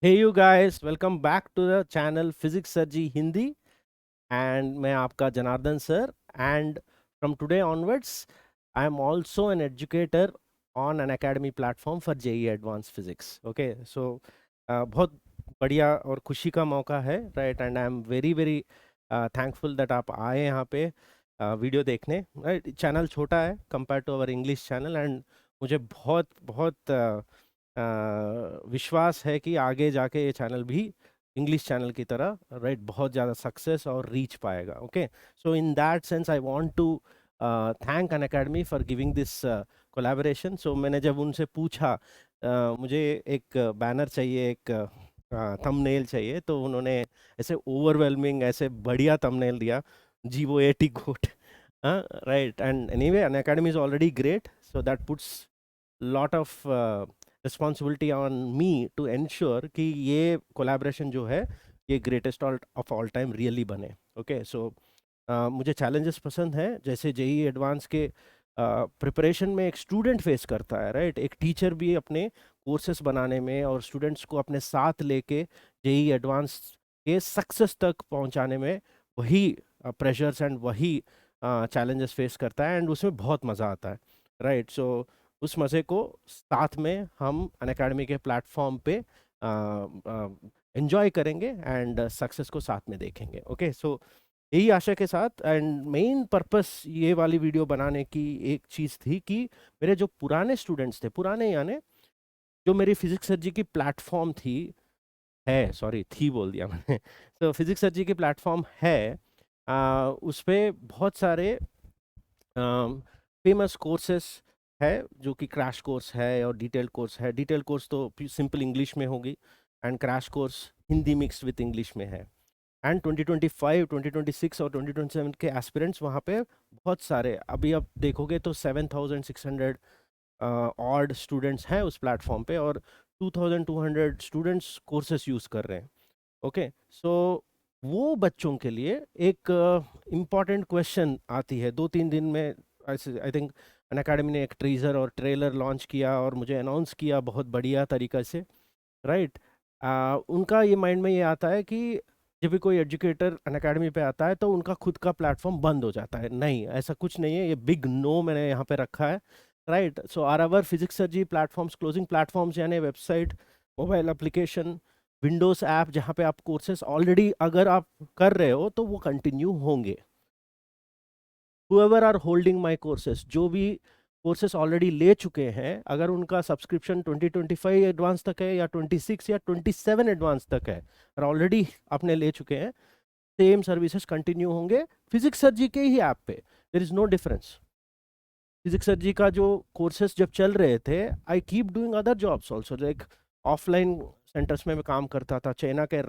Hey you guys, welcome back to the channel Physics Sir Ji Hindi and मैं आपका Janardan sir and from today onwards I am also an educator on an academy platform for JEE Advanced Physics. Okay, so बहुत बढ़िया और खुशी का मौका है right and I am very very thankful that आप आए यहाँ पे वीडियो देखने राइट. चैनल छोटा है compare to our English channel and मुझे बहुत बहुत विश्वास है कि आगे जाके ये चैनल भी इंग्लिश चैनल की तरह राइट बहुत ज़्यादा सक्सेस और रीच पाएगा. Okay, so in that sense I want to thank Unacademy for giving this collaboration. So मैंने जब उनसे पूछा मुझे एक बैनर चाहिए, एक थंबनेल चाहिए, तो उन्होंने ऐसे ओवरवेलमिंग ऐसे बढ़िया थंबनेल दिया, जीवो 80 गोट right. And anyway Unacademy is already great, so that puts lot of responsibility on me to ensure कि ये कोलैबोरेशन जो है ये greatest of all time really बने. ओके, सो मुझे चैलेंजेस पसंद है जैसे जेई एडवांस के प्रिपरेशन में एक स्टूडेंट फेस करता है राइट. एक टीचर भी अपने कोर्सेस बनाने में और स्टूडेंट्स को अपने साथ लेके जेई एडवांस के सक्सेस तक पहुंचाने में वही प्रेशर्स एंड वही चैलेंजेस फेस करता है एंड उसमें बहुत मज़ा आता है राइट. सो उस मज़े को साथ में हम अनअकैडमी के प्लेटफॉर्म पे एंजॉय करेंगे एंड सक्सेस को साथ में देखेंगे. ओके, सो यही आशा के साथ एंड मेन पर्पस ये वाली वीडियो बनाने की एक चीज़ थी कि मेरे जो पुराने स्टूडेंट्स थे, पुराने यानी जो मेरी फिजिक्स सर जी की प्लेटफॉर्म थी, है सॉरी थी बोल दिया मैंने तो फिजिक्स सर जी की प्लेटफॉर्म है, उस पर बहुत सारे फेमस कोर्सेस है जो कि क्रैश कोर्स है और डिटेल कोर्स है. डिटेल कोर्स तो सिंपल इंग्लिश में होगी and crash course Hindi mix with English में है. एंड 2025, 2026 और 2027 के एस्पिरेंट्स वहाँ पे बहुत सारे, अभी आप देखोगे तो 7,600 ऑड स्टूडेंट्स हैं उस प्लेटफॉर्म पे और 2,200 स्टूडेंट्स कोर्सेस यूज़ कर रहे हैं. ओके, सो वो बच्चों के लिए एक इम्पॉर्टेंट क्वेश्चन आती है 2-3 दिन में. आई थिंक अन अकेडमी ने एक ट्रीजर और ट्रेलर लॉन्च किया और मुझे अनाउंस किया बहुत बढ़िया तरीक़ा से राइट. उनका ये माइंड में ये आता है कि जब भी कोई एजुकेटर अन अकेडमी पे आता है तो उनका खुद का प्लेटफॉर्म बंद हो जाता है. नहीं, ऐसा कुछ नहीं है, ये बिग नो मैंने यहाँ पे रखा है right. So are our physics sir ji platforms closing platforms यानी website, mobile application, Windows app जहाँ पे आप कोर्सेस ऑलरेडी अगर आप कर रहे हो तो वो कंटिन्यू होंगे. However are holding my courses, जो भी कोर्सेस ऑलरेडी ले चुके हैं, अगर उनका सब्सक्रिप्शन 2025 एडवांस तक है या 26 या 27 एडवांस तक है और ऑलरेडी आपने ले चुके हैं, सेम सर्विसेज कंटिन्यू होंगे फिजिक्स सर जी के ही ऐप पे. There is no difference. Physics sir ji का जो कोर्सेज जब चल रहे थे, I keep doing other jobs also. Like offline centres में मैं काम करता था, चाइना के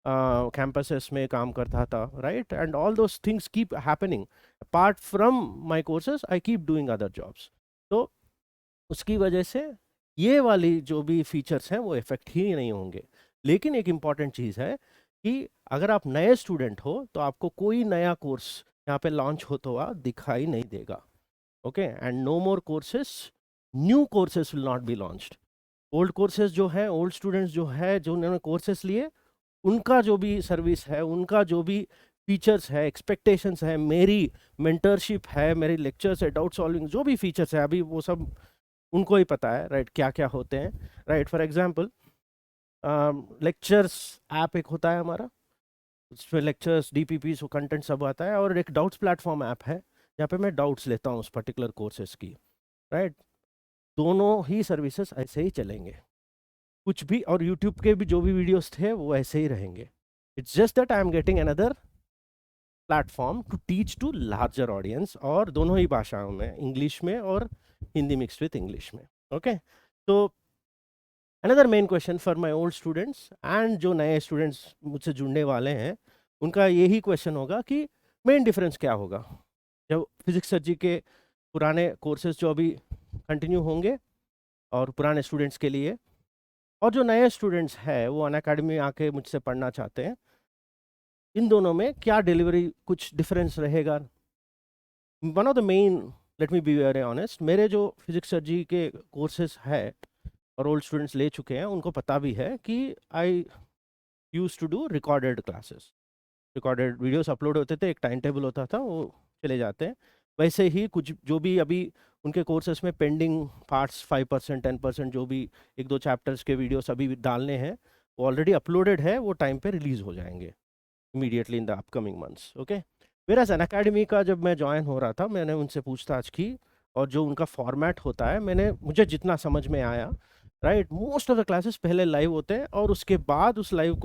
कैंपसेस में काम करता था right. And all those things keep happening apart from my courses. I keep doing other jobs. तो उसकी वजह से ये वाली जो भी फीचर्स हैं वो इफेक्ट ही नहीं होंगे. लेकिन एक इम्पॉर्टेंट चीज़ है कि अगर आप नए स्टूडेंट हो तो आपको कोई नया कोर्स यहाँ पे लॉन्च होता हुआ दिखाई नहीं देगा. Okay, and no more courses, new courses will not be launched. Old courses जो है, ओल्ड स्टूडेंट्स जो है, जो उन्होंने कोर्सेस लिए, उनका जो भी सर्विस है, उनका जो भी फीचर्स है, एक्सपेक्टेशंस है, मेरी मेंटरशिप है, मेरे लेक्चर्स है, डाउट सॉल्विंग, जो भी फीचर्स है अभी वो सब उनको ही पता है राइट, क्या क्या होते हैं right. For example lectures app एक होता है हमारा, उसमें लेक्चर्स, डीपीपी, सो कंटेंट सब आता है, और एक डाउट्स प्लेटफॉर्म ऐप है जहाँ पे मैं डाउट्स लेता हूँ उस पर्टिकुलर कोर्सेज की राइट. दोनों ही सर्विसेज ऐसे ही चलेंगे कुछ भी, और यूट्यूब के भी जो भी वीडियोस थे वो ऐसे ही रहेंगे. It's just that I am getting another platform to teach to larger audience, और दोनों ही भाषाओं में, इंग्लिश में और हिंदी मिक्स विथ इंग्लिश में. ओके, तो another main question for my old students and जो नए स्टूडेंट्स मुझसे जुड़ने वाले हैं, उनका यही क्वेश्चन होगा कि मेन डिफरेंस क्या होगा जब फिजिक्स सर जी के पुराने कोर्सेज जो अभी कंटिन्यू होंगे और पुराने स्टूडेंट्स के लिए, और जो नए स्टूडेंट्स हैं वो अनअकैडमी आके मुझसे पढ़ना चाहते हैं, इन दोनों में क्या डिलीवरी कुछ डिफरेंस रहेगा. One of the main, let me be very honest, मेरे जो फिजिक्स सर जी के कोर्सेज है और ओल्ड स्टूडेंट्स ले चुके हैं उनको पता भी है कि I use to do recorded classes, recorded videos upload होते थे, एक टाइम टेबल होता था, वो चले जाते हैं। वैसे ही कुछ जो भी अभी उनके कोर्सेज में पेंडिंग पार्ट्स 5% 10% जो भी एक दो चैप्टर्स के वीडियोस अभी डालने हैं वो ऑलरेडी अपलोडेड है, वो टाइम पे रिलीज हो जाएंगे immediately in the upcoming months. Okay, मेरा अन अकेडमी का जब मैं ज्वाइन हो रहा था मैंने उनसे पूछताछ की, और जो उनका फॉर्मेट होता है मैंने मुझे जितना समझ में आया, right, most of the classes पहले लाइव होते हैं और उसके बाद उस लाइव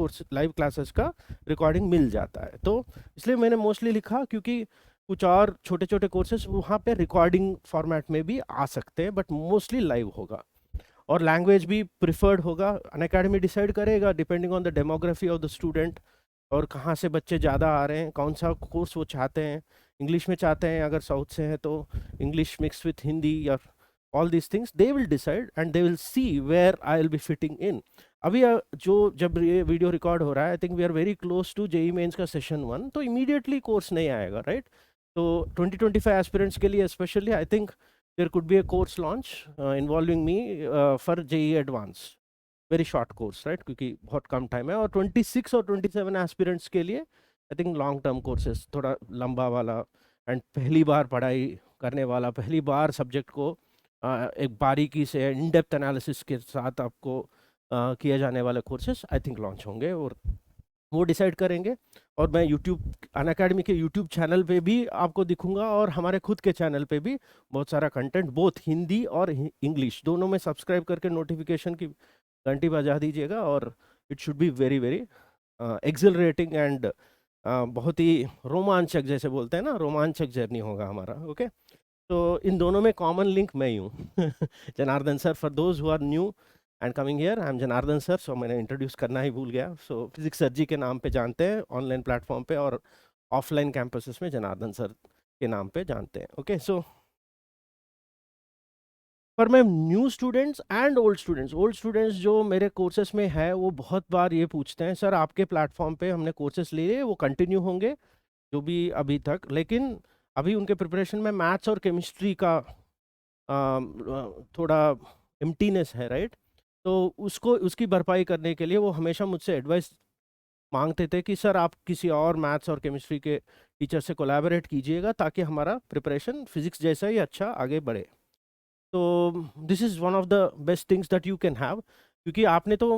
क्लासेस का रिकॉर्डिंग मिल जाता है। तो इसलिए मैंने मोस्टली लिखा, क्योंकि कुछ और छोटे छोटे कोर्सेज वहाँ पे रिकॉर्डिंग फॉर्मेट में भी आ सकते हैं, बट मोस्टली लाइव होगा। और लैंग्वेज भी प्रिफर्ड होगा, अन अकेडमी डिसाइड करेगा depending on the demography of the student, और कहाँ से बच्चे ज़्यादा आ रहे हैं, कौन सा कोर्स वो चाहते हैं। इंग्लिश में चाहते हैं अगर साउथ से हैं तो इंग्लिश मिक्स विथ हिंदी, या all these things they will decide and they will see where I will be fitting in. अभी जो जब ये वीडियो रिकॉर्ड हो रहा है, I think we are very close to JEE Mains का सेशन 1, तो इमीडिएटली कोर्स नहीं आएगा, राइट। तो 2025 एस्पिरेंट्स के लिए specially I think there could be a course launch involving me for JEE advance, very short course, right, क्योंकि बहुत कम time है। और 26 और 27 एस्पिरेंट्स के लिए I think long term courses, थोड़ा लंबा वाला, एंड पहली बार पढ़ाई करने वाला, पहली बार सब्जेक्ट को एक बारीकी से इन डेप्थ एनालिसिस के साथ आपको किए जाने वाले कोर्सेज आई थिंक लॉन्च होंगे, और वो डिसाइड करेंगे। और मैं यूट्यूब अन अकेडमी के यूट्यूब चैनल पे भी आपको दिखूंगा, और हमारे खुद के चैनल पे भी बहुत सारा कंटेंट बोथ हिंदी और इंग्लिश दोनों में सब्सक्राइब करके नोटिफिकेशन की घंटी बजा दीजिएगा, और it should be very very accelerating and बहुत ही रोमांचक, जैसे बोलते हैं ना, रोमांचक जर्नी होगा हमारा। ओके, तो इन दोनों में कॉमन लिंक मैं ही हूँ Janardan sir, for those who are new and coming here, I am Janardan sir. So मैंने इंट्रोड्यूस करना ही भूल गया। सो फिजिक्स सर जी के नाम पे जानते हैं ऑनलाइन प्लेटफॉर्म पे, और ऑफलाइन कैंपसेस में जनार्दन सर के नाम पे जानते हैं। ओके, सो पर मैं new students and old students जो मेरे कोर्सेज में है वो बहुत बार ये पूछते हैं, सर आपके प्लेटफॉर्म पे हमने कोर्सेज ले लिए, वो कंटिन्यू होंगे जो भी अभी तक, लेकिन अभी उनके प्रिपरेशन में मैथ्स और केमिस्ट्री का थोड़ा एम्प्टीनेस है, राइट। तो उसको उसकी भरपाई करने के लिए वो हमेशा मुझसे एडवाइस मांगते थे कि सर आप किसी और मैथ्स और केमिस्ट्री के टीचर से कोलैबोरेट कीजिएगा ताकि हमारा प्रिपरेशन फिजिक्स जैसा ही अच्छा आगे बढ़े। तो this is one of the best things that you can have, क्योंकि आपने तो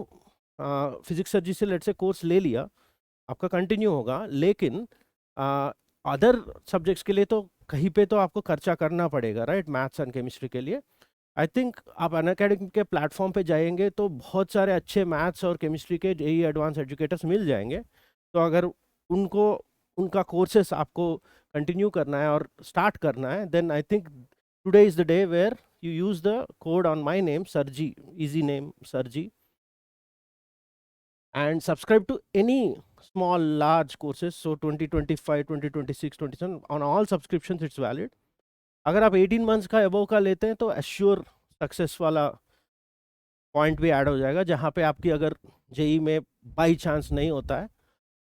फिजिक्स सर जी से लेट से कोर्स ले लिया, आपका कंटिन्यू होगा, लेकिन अदर सब्जेक्ट्स के लिए तो कहीं पे तो आपको खर्चा करना पड़ेगा, राइट, मैथ्स एंड केमिस्ट्री के लिए। आई थिंक आप अन अकेडमी के प्लेटफॉर्म पे जाएंगे तो बहुत सारे अच्छे मैथ्स और केमिस्ट्री के जेई एडवांस एजुकेटर्स मिल जाएंगे। तो अगर उनको उनका कोर्सेस आपको कंटिन्यू करना है और स्टार्ट करना है, then I think today is the day where you use the code on my name, Sarji, easy name Sarji, and subscribe to any small large courses. So 2025 2026 27 on all subscriptions it's valid. अगर आप 18 months का above का लेते हैं तो assure success वाला point भी add हो जाएगा, जहाँ पे आपकी अगर जेई में बाई चांस नहीं होता है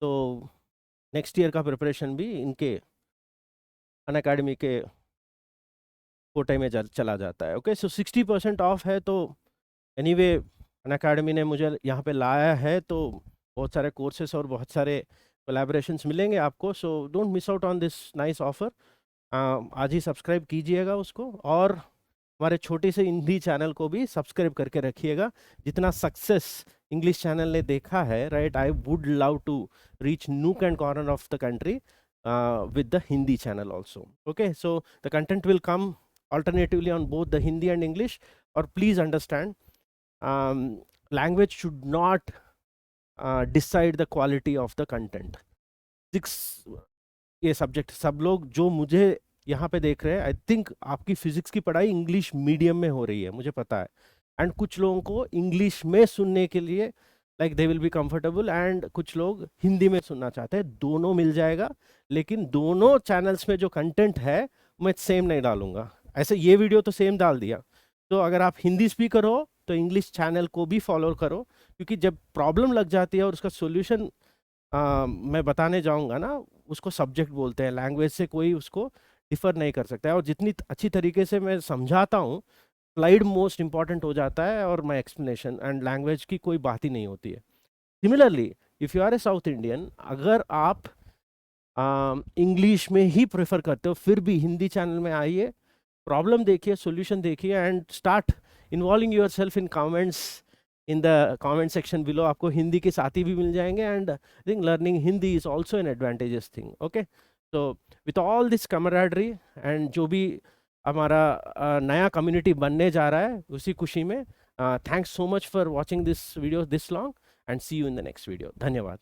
तो नेक्स्ट ईयर का प्रिपरेशन भी इनके अन अकेडमी के कोटे में चला जाता है। ओके, सो 60% ऑफ है। तो एनीवे अन अकेडमी ने मुझे यहाँ पे लाया है, तो बहुत सारे कोर्सेस और बहुत सारे कोलैबोरेशंस मिलेंगे आपको। So don't miss out on this nice offer. आज ही सब्सक्राइब कीजिएगा उसको, और हमारे छोटे से हिंदी चैनल को भी सब्सक्राइब करके रखिएगा। जितना सक्सेस इंग्लिश चैनल ने देखा है, right, I would love to reach nook and corner of the country with the Hindi channel also. Okay, so the content will come alternatively on both the Hindi and English. Or please understand, language should not decide the quality of the content. ये subject सब लोग जो मुझे यहाँ पे देख रहे हैं, आई थिंक आपकी फिजिक्स की पढ़ाई इंग्लिश मीडियम में हो रही है, मुझे पता है। एंड कुछ लोगों को इंग्लिश में सुनने के लिए like they will be comfortable, and कुछ लोग हिंदी में सुनना चाहते हैं। दोनों मिल जाएगा, लेकिन दोनों चैनल्स में जो कंटेंट है मैं सेम नहीं डालूंगा। ऐसे ये वीडियो तो सेम डाल दिया, तो अगर आप हिंदी स्पीकर हो तो इंग्लिश चैनल को भी फॉलो करो, क्योंकि जब प्रॉब्लम लग जाती है और उसका सोल्यूशन मैं बताने जाऊंगा ना, उसको सब्जेक्ट बोलते हैं। लैंग्वेज से कोई उसको डिफर नहीं कर सकता है, और जितनी अच्छी तरीके से मैं समझाता हूँ स्लाइड मोस्ट इंपॉर्टेंट हो जाता है और माई एक्सप्लेनेशन एंड लैंग्वेज की कोई बात ही नहीं होती है। Similarly if you are a south Indian, अगर आप इंग्लिश में ही प्रेफर करते हो, फिर भी हिंदी चैनल में आइए, प्रॉब्लम देखिए, सॉल्यूशन देखिए and start involving yourself in comments, in the comment section below. आपको हिंदी के साथी भी मिल जाएंगे and I think learning Hindi is also an advantages thing. Okay, तो with all this camaraderie and जो भी हमारा नया कम्युनिटी बनने जा रहा है, उसी खुशी में thanks so much for watching this video this long and see you in the next video. धन्यवाद।